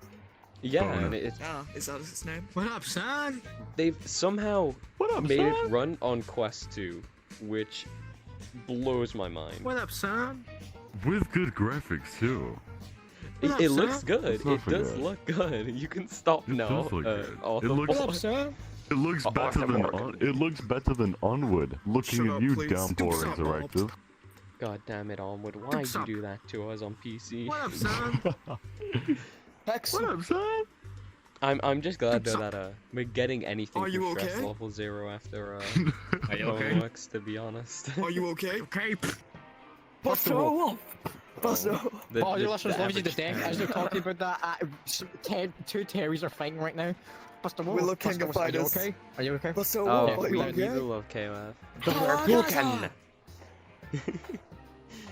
Yeah, Bone and it's Ah, is that his name? What up, son? they've somehow What up, made it son? run on Quest 2, which blows my mind. What up, son? With good graphics too. What up, It looks son? good. It's not It does for that. look good. You can stop It now. does look good. Arthur. It looks- What up, son? It looks Oh, better Arthur than Morgan. it looks better than Onward. Looking Shut at up, you, please. Downpour Shut up, Interactive. God damn it, Onward. Why'd you Sup? do that to us on PC? What up, son? Hex. What up, son? I'm just glad though Sup? that we're getting anything Are from you Stress okay? Level 0 after Are you okay? Boneworks, to be honest. Are you okay? Okay. Busto! Busto! The- Oh, the- your listeners the love you to average death fan. as they're talking about that. Two Terrys are fighting right now. Buster, We look King of Buster, are you Fighters. okay? Are you okay? Busto, Oh, Okay, are we you we do okay? love KOF. Hadouken!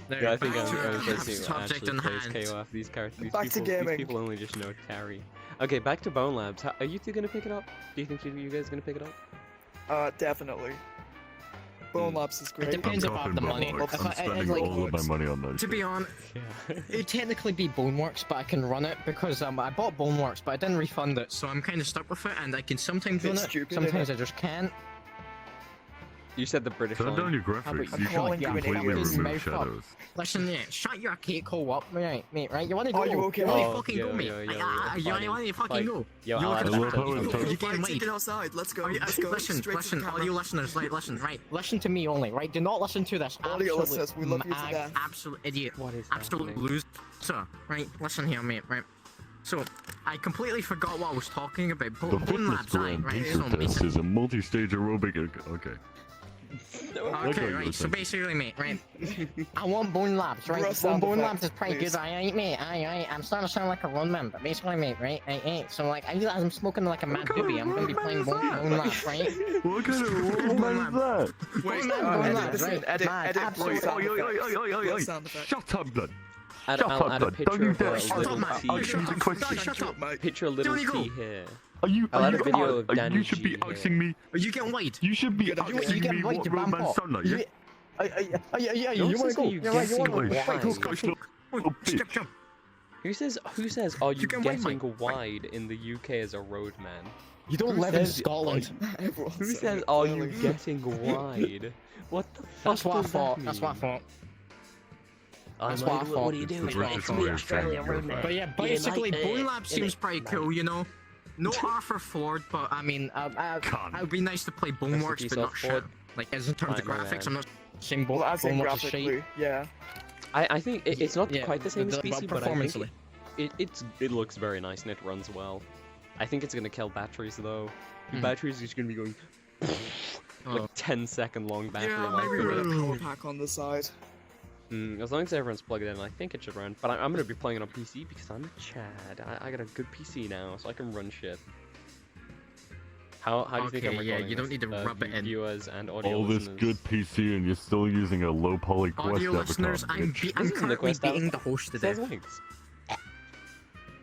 There, Yeah, I think back I'm to going the to see subject actually in plays hand. KOF. These characters, Back to these gaming. people only just know Terry. Okay, back to Bone Labs. Are you two gonna pick it up? Do you think you guys gonna pick it up? Definitely. Bone Labs is great. It depends I'm about dropping the my money. marks. If I'm I- spending like- all of my money on those. To be honest, it'd technically be Boneworks, but I can run it because I bought Boneworks, but I didn't refund it, so I'm kind of stuck with it, and I can sometimes run It's it, stupid, sometimes innit? I just can't. You said the British Turn line. down your but graphics. I'm You calling should you an completely idiot. remove Mouth up. shadows. Listen, yeah, shut your cake hole up, right, mate, right? You wanna go? Are you okay? You wanna Oh, fucking yo, go, mate? yo, yo, You fighting, wanna fucking fight. go? Yo, You I'll look add at that love to how the it's video. so- You can't Fight, wait. take it outside. Let's go. Are you- Let's go. Listen, Straight listen, to the all camera. you listeners, right, listen, right. Listen to me only, right? Do not listen to this Audio absolute listeners, we love you to death. absolute idiot. What is Absolute happening? loser. Right, listen here, mate, right. So, I completely forgot what I was talking about. The Bone fitness Labs, right, gram right. pacer So, test is a multi-stage aerobic. Okay. okay, right, so basically, mate, right. I want Bone Labs, right? Bruh sound Bone effects, Labs is pretty please. good, alright, mate, alright. I'm starting to sound like a run man, but basically, mate, right? So, like, I'm smoking like a mad doobie. I'm gonna be playing Bone Labs, right? What kind of woman is that? Wait, Bone Labs, edit Bone Labs, this in. right? Edit, Mad, edit, absolute voice sound Oi, oi, oi, effects. oi, oi, oi, oi. Voice sound effects. Shut up, blood. I'll Shut up, add a bud. picture Don't you of dare a shut little up, man. T. I'll Shut use the up, question. shut up. mate. Picture a little Don't you go. T here. Are you? I'll Are add a you? video of Danny You should be G here. asking me. Are you getting wide? You should be You asking get me white, what you romance bump sound like. Yeah. Yeah, Don't you wanna say go? you You're right, you guessing wanna go? wide. Right, go, Go, go, go. go. bitch. Jump. Who says are you You can wait, getting mate. wide in the UK as a roadman? You don't Who live in says- Scotland. Everyone Who said says it, are you clearly. getting wide? What the fuck That's what I does thought. that That's what I mean? thought. That's I'm what I like, thought. what are you It's the doing? British It's way me, of saying Australian you're roadman. But yeah, basically, mate, Bone Lab seems innit, pretty mate. cool, you know. No Arthur Ford, but I mean, Can't. it would be nice to play Rest in Boneworks, peace, but not Arthur shit. Ford. Like, as in terms of Right, my graphics, bad. I'm not saying Well, as in Boneworks is shit. graphically, yeah. I think it's not Yeah, quite the same as but PC, but I performancely. think it looks very nice and it runs well. I think it's gonna kill batteries though. The Hmm. batteries is gonna be going Oh. like 10-second long battery Yeah, life. maybe of it. with a power pack on the side. As long as everyone's plugged in, I think it should run. But I'm gonna be playing it on PC because I'm a Chad. I got a good PC now, so I can run shit. How do you think I'm Okay, yeah, recording you don't this? need to rub it in. Viewers and audio All this listeners. good PC and you're still using a low poly Quest Audio avatar. listeners, I'm bitch. This I'm isn't the currently Quest beating avatar. the host It today. says links.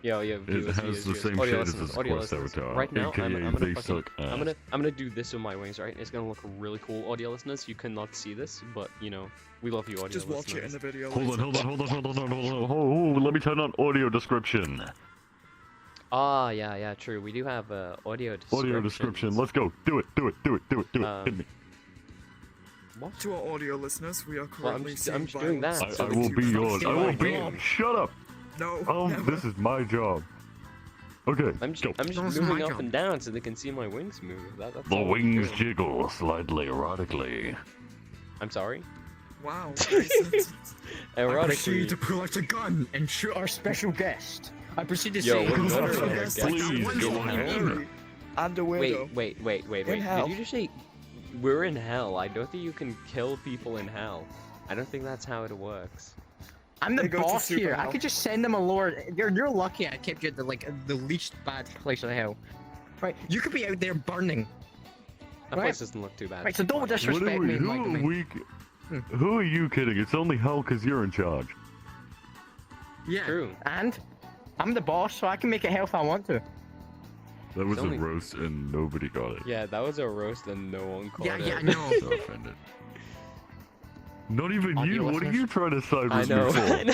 Yo, viewers, has viewers, the viewers. same Audio shaders listeners, as audio Quest listeners. avatar, Right now, aka I'm they gonna fucking, suck ass. I'm gonna do this with my wings, right? It's gonna look really cool, audio listeners. You cannot see this, but you know, we love you, audio Just watch it in listeners. the video. Hold on, later. hold on. Let me turn on audio description. Ah, yeah, true. We do have audio description. Audio description. Let's go. Do it. Hit me. What? To our audio listeners, we are Well, I'm currently just seeing doing that. violence, I so will if be you yours. I will be. God. Shut up. No. never. This is my job. Okay. I'm just go. That's moving my up job. and down so they can see my wings move. That's The all I'm wings doing. jiggle slightly erotically. I'm sorry. Wow. I proceed Erotically. to pull out a gun and shoot our special guest. I proceed to Yo, say, we're Special better guest than our is Please Wednesday go ahead. Mary and a widow. Wait. In hell. Did you just say we're in hell? I don't think you can kill people in hell. I don't think that's how it works. I'm the They go to boss super here. I hell. could just send them a lower. You're lucky I kept you at the least bad place of hell. Right, you could be out there burning. That Right. place doesn't look too bad. Right, so don't What disrespect are we? me. in Who my are domain. we? Who are you kidding? It's only hell because you're in charge. Yeah. True. And I'm the boss, so I can make it hell if I want to. That was only- a roast and nobody got it. Yeah, that was a roast and no one called Yeah, it. yeah, I know. So offended. Not even Audio you. What are listeners? you trying to side I with know. me for? I know.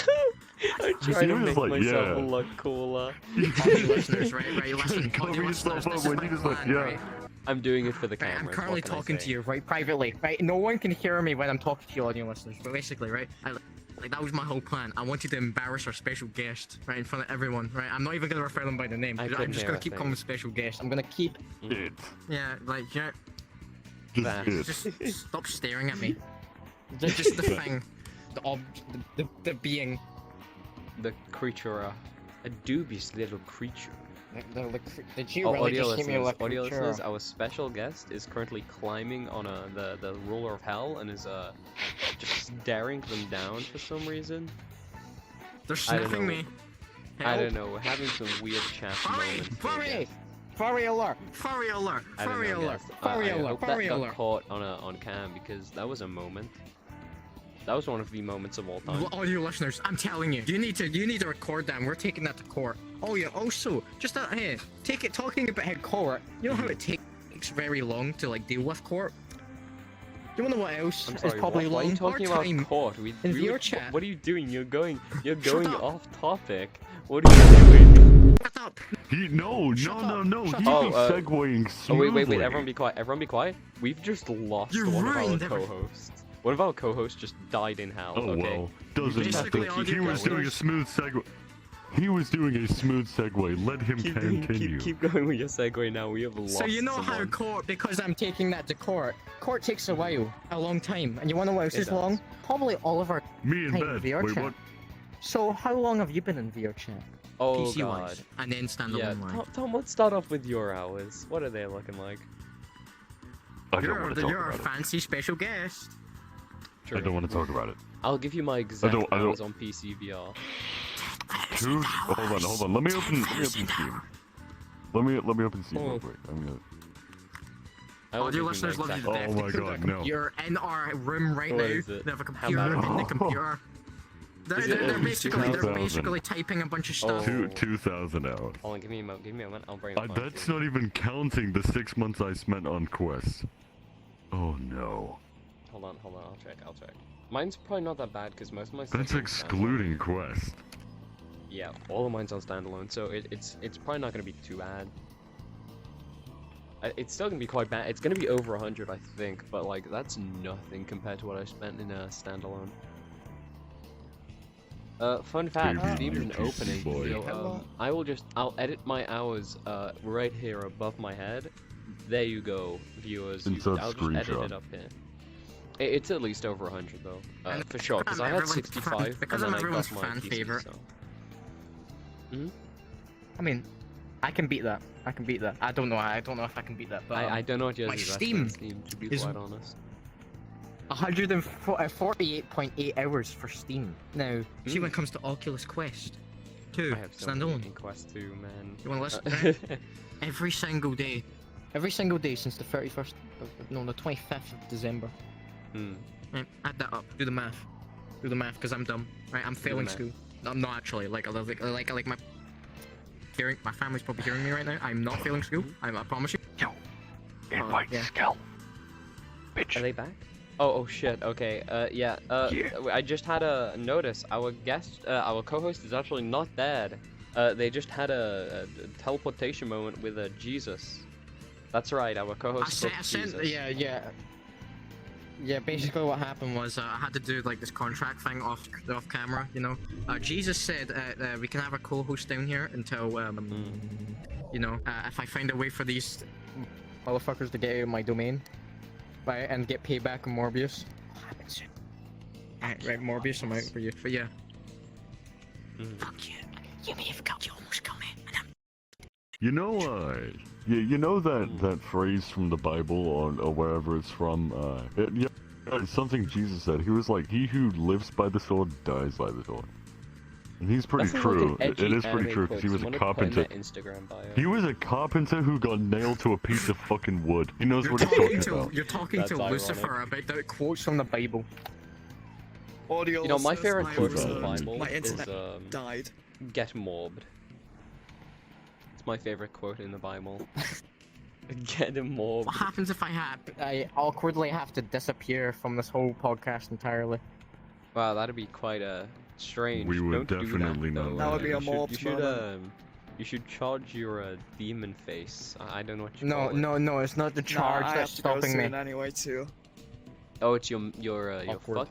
I'm trying to was make like, myself yeah. look cooler. Audio listeners, right, listen. Cover Audio yourself listeners, up this when is you my just like, plan, yeah. right? I'm doing it for the Right, camera. I'm what currently can I talking say? to you, right, privately, right? No one can hear me when I'm talking to you, audio listeners, but basically, right? Like, that was my whole plan. I wanted to embarrass our special guest, right, in front of everyone, right? I'm not even gonna refer them by the name. I I'm couldn't just hear gonna a keep thing. calling them special guest. I'm gonna keep, It. yeah, like, yeah, Just That. it. just stop staring at me. Just the thing, the being, The creature, a dubious little creature. did you Oh, really audio just hear me listeners, like a audio creature? listeners, our special guest is currently climbing on the ruler of hell and is just staring them down for some reason. They're I don't sniffing know. me. I don't Help. know. We're having some weird chat Furry! moments. here, Furry! guys. Furry alert! Furry alert! I don't Furry know, alert! guys. Furry I alert! hope Furry that got alert! caught on cam because that was a moment. That was one of the moments of all time. Well, all you listeners, I'm telling you, you need to record that. And we're taking that to court. Oh yeah. Also, just that. Hey, take it. Talking about how court. You know how it takes very long to like deal with court. Do you wanna know what else I'm is sorry, probably what? Why are you long? talking Our about time. court? in we VR were- chat. What are you doing? You're going Shut up. off topic. What are you doing? Shut up. No. Shut up. He Shut was up. segueing Oh smoothly. wait, everyone be quiet. Everyone be quiet. We've just lost You one of our ruined everything. co-hosts. One of our co-hosts just died in hell. Oh okay. well, doesn't Basically, matter. audio He was doing a listeners- smooth segue. He was doing a smooth segue. Let him continue. Keep going with your segue now. We have lost So you know how someone. court, because I'm taking that to court. Court takes a while, a long time, and you wanna know what else It is does. long? Probably all of our. Me in Hey, bed. VR Wait, chat. what? So how long have you been in VR chat? Oh PC god. wise, and then standalone Yeah, wise. Tom, let's start off with your hours. What are they looking like? I don't want to talk You're a about it. fancy special guest. I don't want to talk about it. I'll give you my exact don't- I don't- hours on PC VR. Hold on. Let me open Steam. Let me open Steam Oh. real quick. I'm gonna. I will All give your you my listeners love you exact to Oh death. my They put God, their no. computer in our room right What now. is it? They have a How computer about in the it? computer. They're, Is it they're, they're over basically 2,000? typing a bunch of stuff. Oh. 2,000 hours. Hold on, give me a moment. I'll bring it up. That's not even counting the 6 months I spent on Quest. Oh no. Hold on. I'll check. Mine's probably not that bad because most of my stuff That's is on excluding Quest. standalone. Yeah, all of mine's on standalone, so it's probably not gonna be too bad. It's still gonna be quite bad. It's gonna be over 100, I think, but like that's nothing compared to what I spent in a standalone. Fun fact, Baby Steam's an UTC opening, boy. so I'll edit my hours right here above my head. There you go, viewers. Insert I'll just edit screenshot. it up here. It's at least over 100 though, And for sure. Because I had everyone's 65, because and I'm then I everyone's got my fan PC, favorite. so. I mean, I can beat that. I don't know if I can beat that, but I don't know what yours my is. Steam Steam, to be is- quite honest. 148.8 hours for Steam. Now, see when it comes to Oculus Quest 2, I have so many standalone. in Quest 2, man. You wanna listen? Uh, Every single day since the 31st, no, the 25th of December. hmm. Right, add that up. Do the math, because I'm dumb. Right, I'm failing math. school. No, I'm not actually. Like my my family's probably hearing me right now. I'm not failing school. I promise you. Invite yeah. Skel. Bitch. Are they back? Oh shit. Okay. Yeah. I just had a notice. Our guest, our co-host is actually not dead. They just had a teleportation moment with Jesus. That's right, our co-host booked Jesus. Yeah, basically what happened was I had to do like this contract thing off camera, you know. Jesus said we can have a co-host down here until you know, if I find a way for these motherfuckers to get out of my domain, right, and get payback on Morbius. What happens soon? Right, Morbius, I'm out for you. But yeah. Fuck you. You may have killed, you almost killed me. And I'm You know, you know that phrase from the Bible or wherever it's from. It's something Jesus said. He was like, "He who lives by the sword dies by the sword," and he's pretty That sounds true. like an It edgy is pretty anime true quote. because he was a Someone put in carpenter. that Instagram bio. He was a carpenter who got nailed to a piece of fucking wood. He knows what he's talking about. You're talking That's to ironic. Lucifer about the quotes from the Bible. Audio. You know, my listeners, favorite I quote was, from the Bible my is internet died. "Get mobbed." It's my favorite quote in the Bible. Get mobbed. What happens if I awkwardly have to disappear from this whole podcast entirely? Wow, that'd be quite strange. We would Don't definitely do that, know though. That would be a You mob should, moment. you should charge your demon face. I don't know what you call it. No, it's not the charge Nah, I that's have to go stopping me. soon anyway too. Oh, it's your Awkward.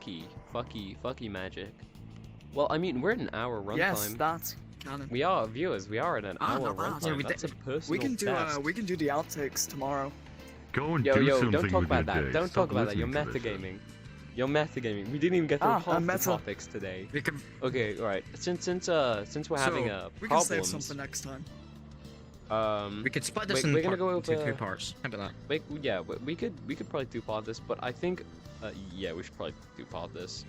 fucky magic. Well, I mean, we're at an hour runtime. Yes, that's canon. We are viewers. We are at an Ah, hour not bad. runtime. Yeah, That's a personal We can do best. we can do the outtakes tomorrow. Go and Yo, do yo, something don't talk with about your that. day. Don't Stop talk about that. You're listening to this shit. metagaming. You're metagaming. We didn't even get through Ah, half I'm the meta. topics today. We can Okay, all right. Since we're having we can save problems, some for next time. we could split this We're gonna in go into over- two parts. How about that? yeah, we could probably two-part this, but I think, yeah, we should probably two-part this.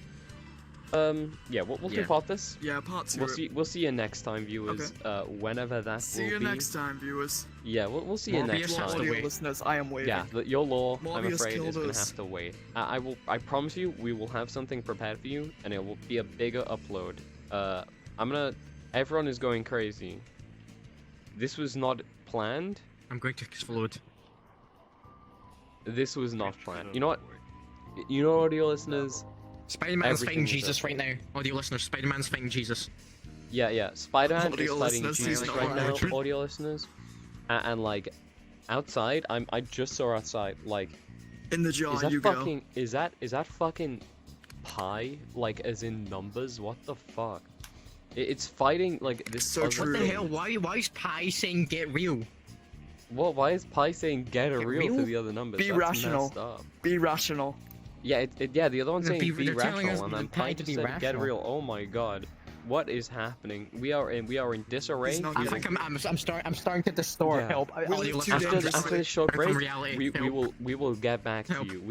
Yeah, we'll Yeah. two-part this. Yeah, part 2. We'll see you next time, viewers. Whenever that See will you be. next time, viewers. Yeah, we'll see you Morbius next has time. to Audio wait. listeners, I am waiting. Yeah, your law, I'm Morbius afraid, is killed gonna us. have to wait. I promise you, we will have something prepared for you, and it will be a bigger upload. Everyone is going crazy. This was not planned. I'm going to explode. This was not planned. You know what? You know, audio listeners. Spider-Man's Everything fighting is Jesus right now. Audio listeners, Spider-Man's fighting Jesus. Yeah. Spider-Man is Audio fighting listeners, Jesus he's not right now, watching. audio listeners. And like, outside, I just saw outside, like, In the jar, is that you fucking, is that fucking pi? Like, as in numbers? What the fuck? It's fighting, like, this So other true. What the thing. hell? Why is Pi saying get real? What? Why is pi saying get a Get real to real? the other numbers? Be That's rational. messed up. go. Be rational. Yeah, yeah, the other one's saying Be- be they're telling us rational, and the then pi pi to just be said get rational. real. Oh my god. What is happening? We are in disarray. He's not I getting- think I'm starting to distort. Yeah. Help! We Audio live listeners, too I'm After dangerously. this short from break, reality. we Help. will get back to Help. you.